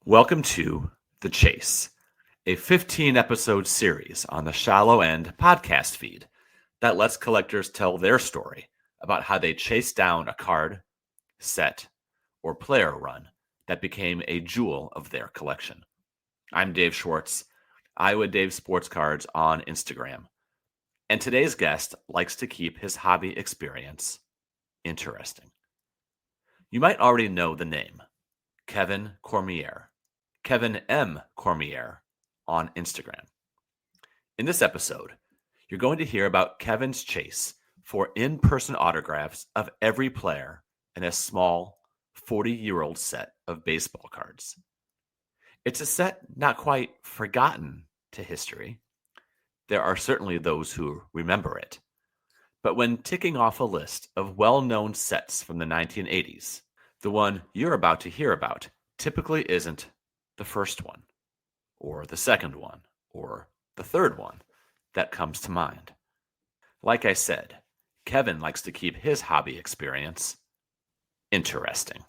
Welcome to The Chase, a 15-episode series on the Shallow End podcast feed that lets collectors tell their story about how they chased down a card, set, or player run that became a jewel of their collection. I'm Dave Schwartz, Iowa Dave Sports Cards on Instagram, and today's guest likes to keep his hobby experience interesting. You might already know the name, Kevin Cormier. Kevin M. Cormier on Instagram. In this episode, you're going to hear about Kevin's chase for in-person autographs of every player in a small 40-year-old set of baseball cards. It's a set not quite forgotten to history. There are certainly those who remember it. But when ticking off a list of well-known sets from the 1980s, the one you're about to hear about typically isn't the first one, or the second one, or the third one that comes to mind. Like I said, Kevin likes to keep his hobby experience interesting.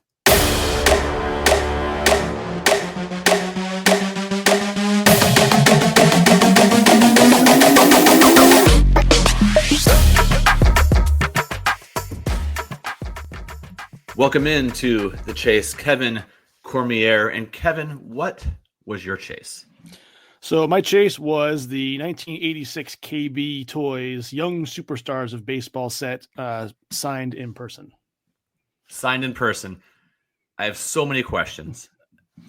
Welcome into The Chase, Kevin Cormier. And Kevin, what was your chase? So my chase was the 1986 KB Toys Young Superstars of Baseball set, signed in person. Signed in person. I have so many questions.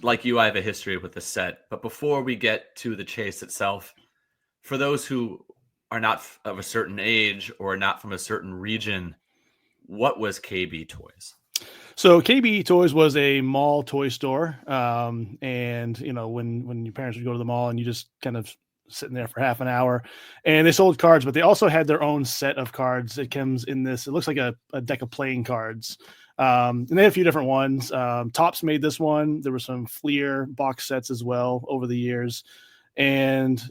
Like you, I have a history with the set. But before we get to the chase itself, for those who are not of a certain age or not from a certain region, what was KB Toys? So KB Toys was a mall toy store. And you know, when your parents would go to the mall and you just kind of sitting there for half an hour, and they sold cards, but they also had their own set of cards. It comes in this, it looks like a deck of playing cards. And they had a few different ones. Topps made this one. There were some Fleer box sets as well over the years. And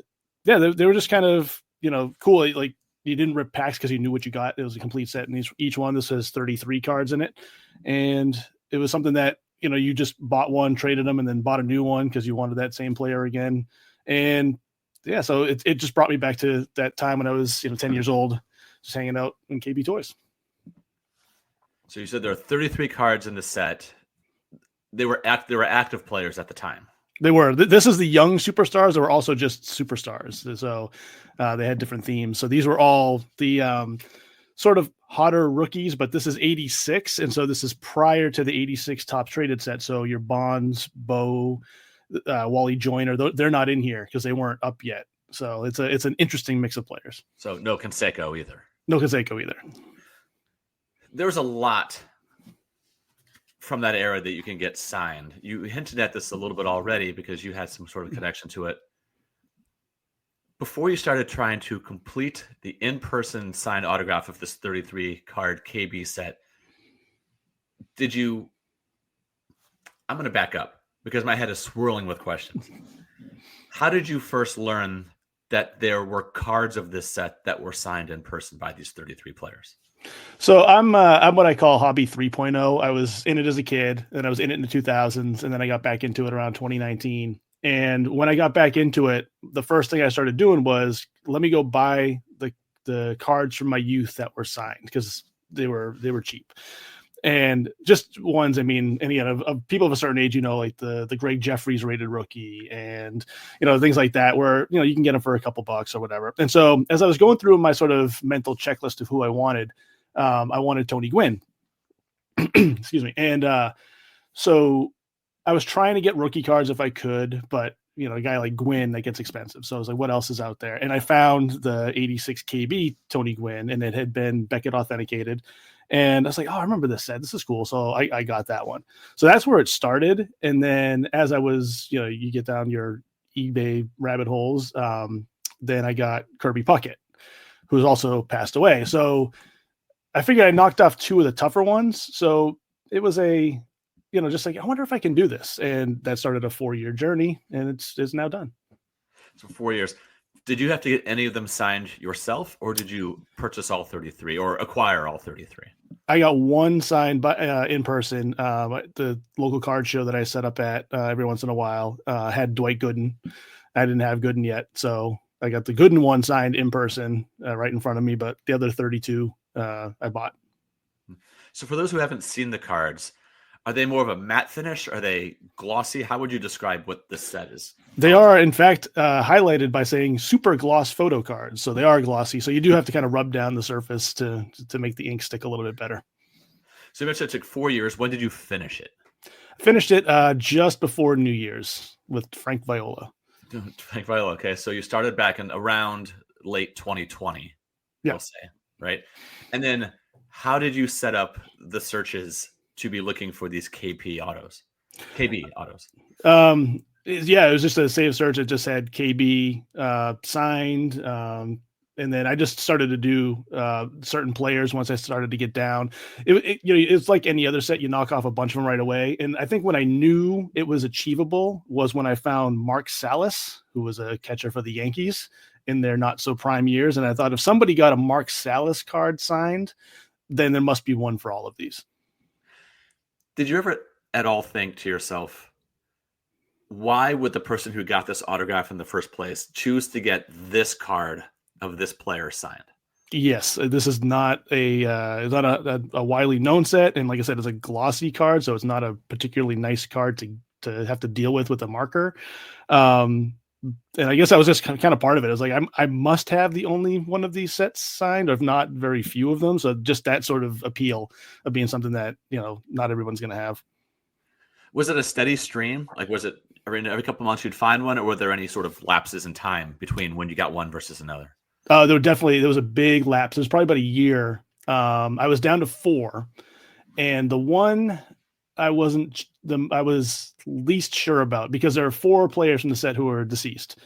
yeah, they were just kind of, you know, cool. Like, you didn't rip packs because you knew what you got. It was a complete set. And each one, this has 33 cards in it. And it was something that, you know, you just bought one, traded them, and then bought a new one because you wanted that same player again. And yeah, so it just brought me back to that time when I was, 10 years old, just hanging out in KB Toys. So you said there are 33 cards in the set. They were active players at the time. They were. This is the young superstars. They were also just superstars. So they had different themes. So these were all the sort of hotter rookies, but this is 86. And so this is prior to the 86 Topps traded set. So your Bonds, Bo, Wally Joyner, they're not in here because they weren't up yet. So it's an interesting mix of players. So no Canseco either. No Canseco either. There was a lot from that era that you can get signed. You hinted at this a little bit already because you had some sort of connection to it. Before you started trying to complete the in-person signed autograph of this 33-card KB set, I'm going to back up because my head is swirling with questions. How did you first learn that there were cards of this set that were signed in person by these 33 players? So I'm what I call hobby 3.0. I was in it as a kid, and I was in it in the 2000s, and then I got back into it around 2019. And when I got back into it, the first thing I started doing was, let me go buy the cards from my youth that were signed because they were cheap. And just ones, I mean, and of people of a certain age, like the Greg Jeffries rated rookie and, things like that where, you can get them for a couple bucks or whatever. And so as I was going through my sort of mental checklist of who I wanted Tony Gwynn. Excuse me. And so I was trying to get rookie cards if I could, but a guy like Gwynn, that gets expensive. So I was like, what else is out there? And I found the 86 KB Tony Gwynn, and it had been Beckett authenticated. And I was like, oh, I remember this set. This is cool. So I got that one. So that's where it started. And then as I was, you get down your eBay rabbit holes, then I got Kirby Puckett, who's also passed away. So I figured I knocked off two of the tougher ones. So it was just like, I wonder if I can do this. And that started a 4-year journey, and it's now done. So 4 years. Did you have to get any of them signed yourself, or did you purchase all 33 or acquire all 33? I got one signed by in person. The local card show that I set up at every once in a while had Dwight Gooden. I didn't have Gooden yet, so I got the Gooden one signed in person right in front of me. But the other 32 I bought. So for those who haven't seen the cards, are they more of a matte finish? Are they glossy? How would you describe what this set is? They are, in fact, highlighted by saying super gloss photo cards. So they are glossy. So you do have to kind of rub down the surface to make the ink stick a little bit better. So you mentioned it took 4 years. When did you finish it? I finished it just before New Year's with Frank Viola. Frank Viola. Okay. So you started back in around late 2020, yeah. We'll say, right? And then how did you set up the searches to be looking for these KB autos? Yeah, it was just a save search. It just had KB signed. And then I just started to do certain players once I started to get down. It's like any other set. You knock off a bunch of them right away. And I think when I knew it was achievable was when I found Mark Salas, who was a catcher for the Yankees in their not so prime years. And I thought if somebody got a Mark Salas card signed, then there must be one for all of these. Did you ever at all think to yourself, why would the person who got this autograph in the first place choose to get this card of this player signed? Yes, this is not a widely known set, and like I said, it's a glossy card, so it's not a particularly nice card to have to deal with a marker. And I guess that was just kind of part of it. It was like I must have the only one of these sets signed, or if not, very few of them. So just that sort of appeal of being something that not everyone's going to have. Was it a steady stream? Like, was it every couple of months you'd find one, or were there any sort of lapses in time between when you got one versus another? There was a big lapse. It was probably about a year. I was down to 4, and the one I was least sure about, because there are 4 players from the set who are deceased.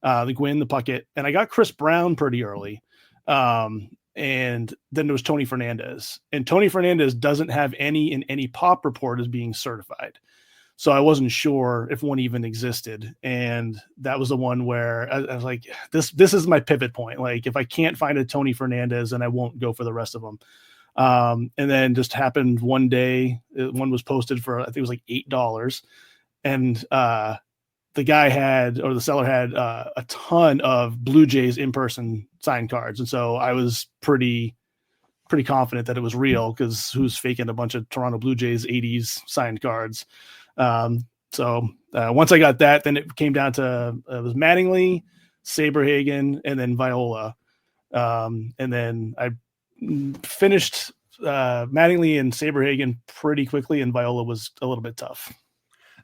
The Gwynn, the Puckett, and I got Chris Brown pretty early. And then there was Tony Fernandez, and Tony Fernandez doesn't have any in any pop report as being certified. So I wasn't sure if one even existed. And that was the one where I was like, this is my pivot point. Like, if I can't find a Tony Fernandez, then I won't go for the rest of them. And then just happened one day, one was posted for, I think it was like $8. And the seller had a ton of Blue Jays in-person signed cards. And so I was pretty confident that it was real, because who's faking a bunch of Toronto Blue Jays 80s signed cards? So once I got that, then it came down to it was Mattingly, Saberhagen, and then Viola. And then I finished Mattingly and Saberhagen pretty quickly, and Viola was a little bit tough.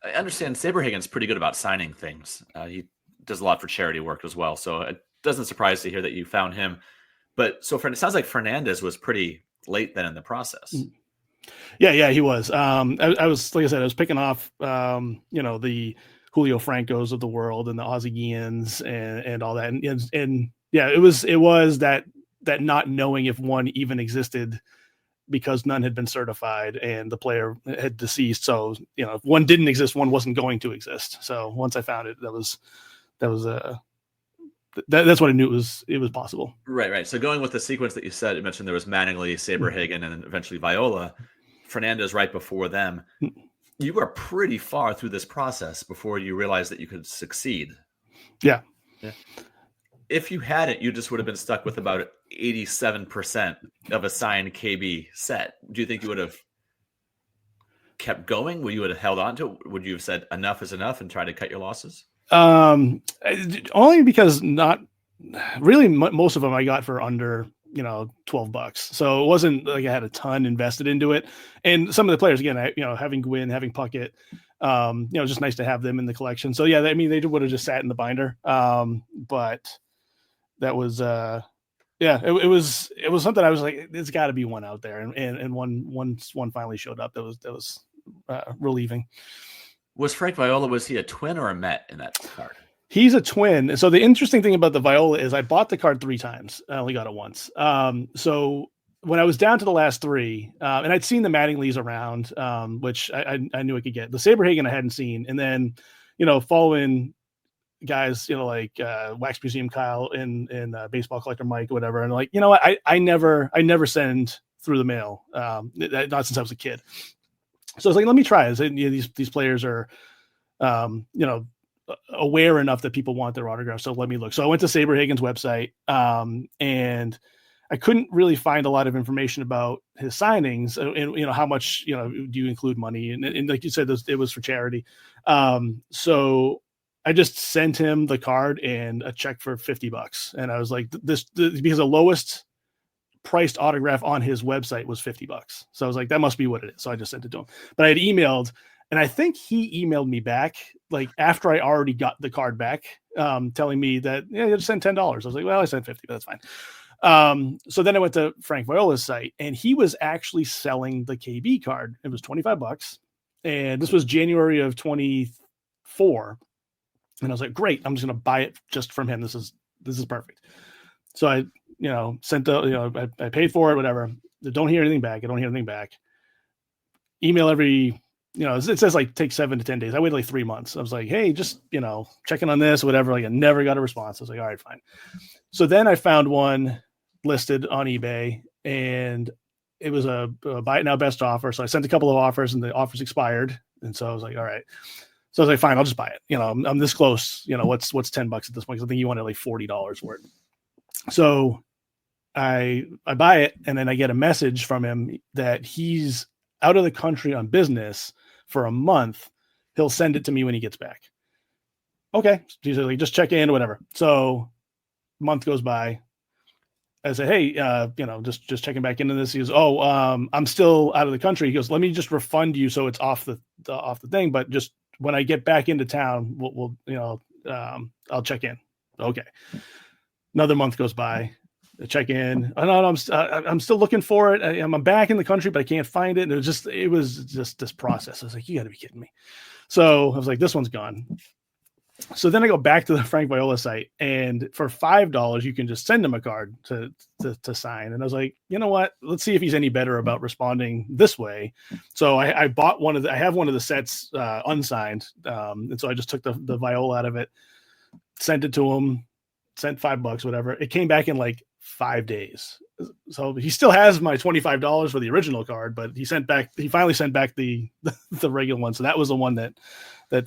I understand Saberhagen's pretty good about signing things. He does a lot for charity work as well, so it doesn't surprise to hear that you found him. But so it sounds like Fernandez was pretty late then in the process. Yeah, he was. I was, like I said, I was picking off, the Julio Francos of the world and the Ozzie Guillens and all that. And yeah, it was that not knowing if one even existed, because none had been certified and the player had deceased. So, if one didn't exist, one wasn't going to exist. So once I found it, that's what I knew it was possible. Right. So going with the sequence that you said, you mentioned there was Mattingly, Saberhagen, and then eventually Viola. Fernandez right before them. You were pretty far through this process before you realized that you could succeed. Yeah. If you hadn't, you just would have been stuck with about 87% of a signed KB set. Do you think you would have kept going? Would you have held on to it? Would you have said enough is enough and tried to cut your losses? Only because not really most of them I got for under $12. So it wasn't like I had a ton invested into it. And some of the players, again, having Gwynn, having Puckett, just nice to have them in the collection. So yeah, they would have just sat in the binder. But that was, it was something I was like, there's got to be one out there. And one finally showed up. That was relieving. Was Frank Viola, was he a twin or a Met in that card? He's a twin. So the interesting thing about the Viola is I bought the card 3 times. I only got it once. So when I was down to the last 3, and I'd seen the Mattinglys around, which I knew I could get. The Saberhagen I hadn't seen. And then, following guys, like Wax Museum Kyle and Baseball Collector Mike or whatever. And like, I never send through the mail. Not since I was a kid. So I was like, let me try this. And, these players are, aware enough that people want their autographs. So let me look. So I went to Saberhagen's website, and I couldn't really find a lot of information about his signings and, how much, do you include money? And like you said, it was for charity. So I just sent him the card and a check for $50. And I was like, because the lowest priced autograph on his website was $50. So I was like, that must be what it is. So I just sent it to him, but I had emailed, and I think he emailed me back like after I already got the card back, telling me that, you just sent $10. I was like, well, I sent 50, but that's fine. So then I went to Frank Viola's site, and he was actually selling the KB card. It was $25. And this was January of 24. And I was like, great, I'm just going to buy it just from him. This is perfect. So I, sent I paid for it, whatever. I don't hear anything back. Email every, it says like take 7 to 10 days. I waited like 3 months. I was like, hey, just, checking on this, whatever. Like I never got a response. I was like, all right, fine. So then I found one listed on eBay, and it was a buy it now best offer. So I sent a couple of offers, and the offers expired. And so I was like, all right. So I was like, fine, I'll just buy it. I'm this close. What's $10 at this point? 'Cause I think you wanted like $40 for it. So I buy it, and then I get a message from him that he's out of the country on business for a month. He'll send it to me when he gets back. Okay. He's like, just check in or whatever. So month goes by. I say, hey, just checking back into this. He goes, I'm still out of the country. He goes, let me just refund you so it's off the thing, but just when I get back into town, we'll I'll check in. Okay. Another month goes by. I check in. Oh, no, I'm still looking for it. I'm back in the country, but I can't find it. And it was just this process. I was like, you got to be kidding me. So I was like, this one's gone. So then I go back to the Frank Viola site, and for $5, you can just send him a card to sign. And I was like, you know what? Let's see if he's any better about responding this way. So I bought I have one of the sets unsigned. And so I just took the Viola out of it, sent it to him, sent $5, whatever. It came back in like 5 days. So he still has my $25 for the original card, but he finally sent back the regular one. So that was the one that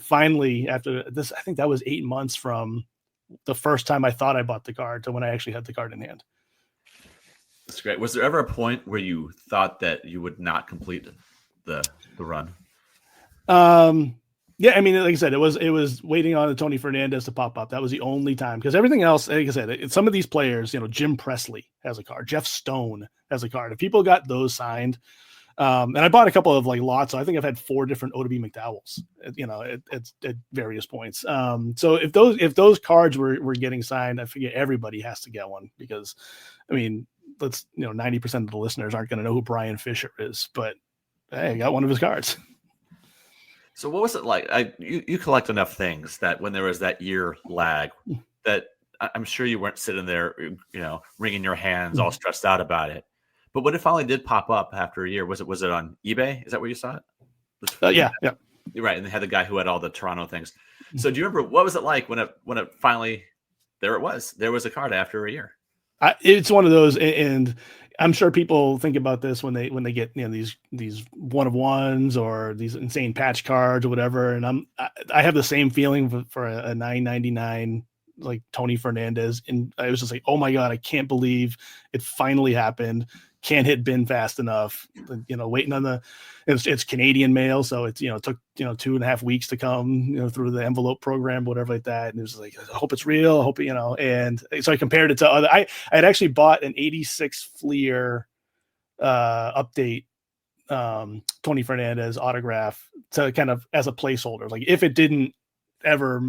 finally, after this, I think that was 8 months from the first time I thought I bought the card to when I actually had the card in hand. That's great. Was there ever a point where you thought that you would not complete the run? Yeah, I mean, like I said, it was waiting on the Tony Fernandez to pop up. That was the only time, because everything else, like I said, some of these players, Jim Presley has a card, Jeff Stone has a card. If people got those signed, and I bought a couple of like lots, so I think I've had 4 different O.W. McDowells, at various points. So if those cards were getting signed, I figure everybody has to get one, because, I mean, 90% of the listeners aren't going to know who Brian Fisher is, but hey, I got one of his cards. So what was it like? You collect enough things that when there was that year lag, that I'm sure you weren't sitting there, wringing your hands, all stressed out about it. But when it finally did pop up after a year, was it on eBay? Is that where you saw it? Yeah. You're right, and they had the guy who had all the Toronto things. So do you remember what was it like when it finally there was a card after a year? It's one of those, and I'm sure people think about this when they get these one of ones or these insane patch cards or whatever. And I have the same feeling for a $9.99 like Tony Fernandez, and I was just like, oh my god, I can't believe it finally happened. Can't hit bin fast enough. Waiting on it's Canadian mail, so it's it took 2.5 weeks to come through the envelope program, whatever like that. And it was like, I hope it's real. I hope and so I compared it to other. I had actually bought an '86 Fleer update Tony Fernandez autograph to kind of as a placeholder, like if it didn't ever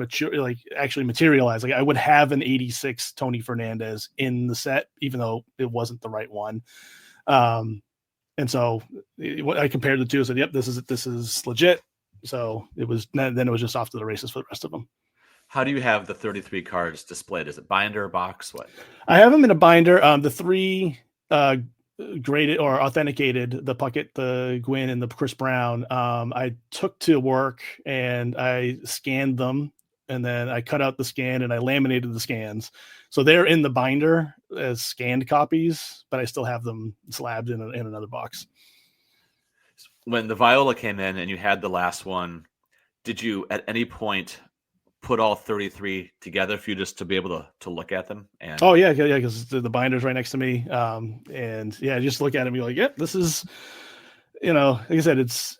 actually materialize, like I would have an '86 Tony Fernandez in the set, even though it wasn't the right one. And so I compared the two and said, yep, this is legit. So it was just off to the races for the rest of them. How do you have the 33 cards displayed? Is it binder, box? What? I have them in a binder. The 3 graded or authenticated, the Puckett, the Gwynn, and the Chris Brown, I took to work and I scanned them and then I cut out the scan and I laminated the scans. So they're in the binder as scanned copies, but I still have them slabbed in another box. When the Viola came in and you had the last one, did you at any point put all 33 together for you just to be able to look at them? And oh yeah, because the binder's right next to me. And yeah, just look at it and be like, yep, this is, like I said, it's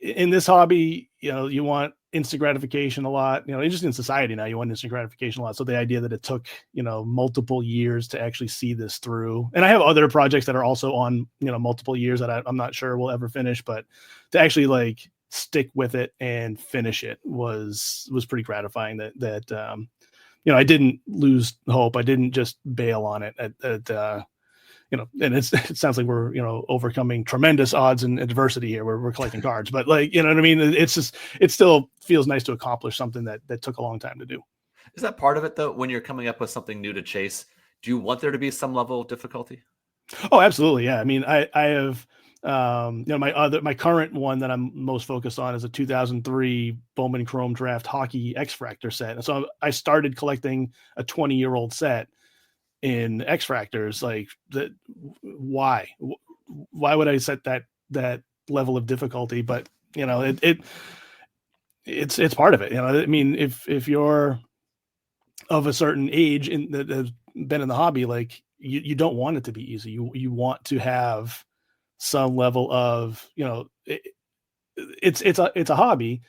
in this hobby, you want instant gratification a lot, just in society now, you want instant gratification a lot. So the idea that it took, multiple years to actually see this through. And I have other projects that are also on, multiple years that I'm not sure we'll ever finish, but to actually like stick with it and finish it was pretty gratifying that I didn't lose hope. I didn't just bail on it and it sounds like we're, overcoming tremendous odds and adversity here. We're collecting cards, but like, you know what I mean? It's just, it still feels nice to accomplish something that took a long time to do. Is that part of it though? When you're coming up with something new to chase, do you want there to be some level of difficulty? Oh, absolutely. Yeah. I mean, I have, my current one that I'm most focused on is a 2003 Bowman Chrome Draft Hockey X-Fractor set. And so I started collecting a 20-year-old set in X-Fractors. Like that, why would I set that level of difficulty? But it's part of it. I mean, if you're of a certain age that has been in the hobby, like you don't want it to be easy. You want to have some level of, it's a hobby,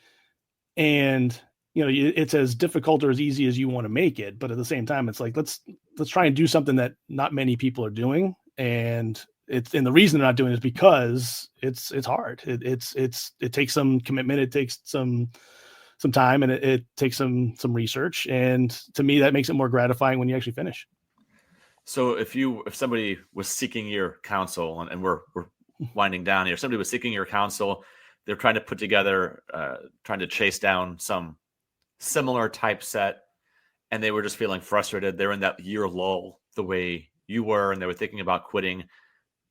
and it's as difficult or as easy as you want to make it. But at the same time, it's like, let's try and do something that not many people are doing. And the reason they're not doing it is because it's hard. It takes some commitment. It takes some time, and it takes some research. And to me, that makes it more gratifying when you actually finish. So if somebody was seeking your counsel, and we're winding down here, somebody was seeking your counsel, they're trying to put together, trying to chase down some similar type set, and they were just feeling frustrated. They're in that year lull the way you were, and they were thinking about quitting.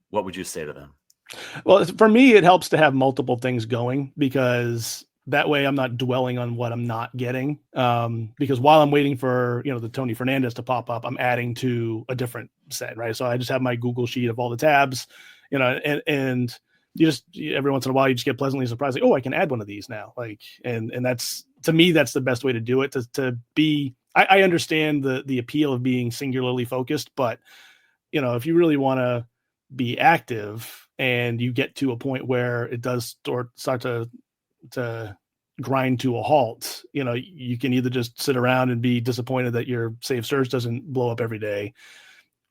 What would you say to them? Well, for me, it helps to have multiple things going, because that way I'm not dwelling on what I'm not getting. Because while I'm waiting for, the Tony Fernandez to pop up, I'm adding to a different set, right? So I just have my Google sheet of all the tabs, and you just, every once in a while, you just get pleasantly surprised. Like, oh, I can add one of these now. Like, and that's, to me, that's the best way to do it, to be, I understand the appeal of being singularly focused, but if you really want to be active and you get to a point where it does start to grind to a halt, you can either just sit around and be disappointed that your save search doesn't blow up every day,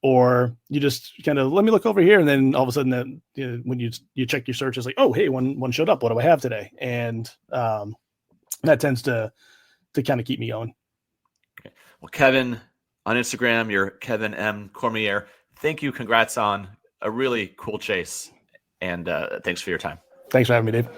or you just kind of, let me look over here. And then all of a sudden that, when you check your search, it's like, oh, hey, one showed up. What do I have today? And that tends to kind of keep me going. Okay. Well, Kevin, on Instagram, you're Kevin M. Cormier. Thank you. Congrats on a really cool chase. And thanks for your time. Thanks for having me, Dave.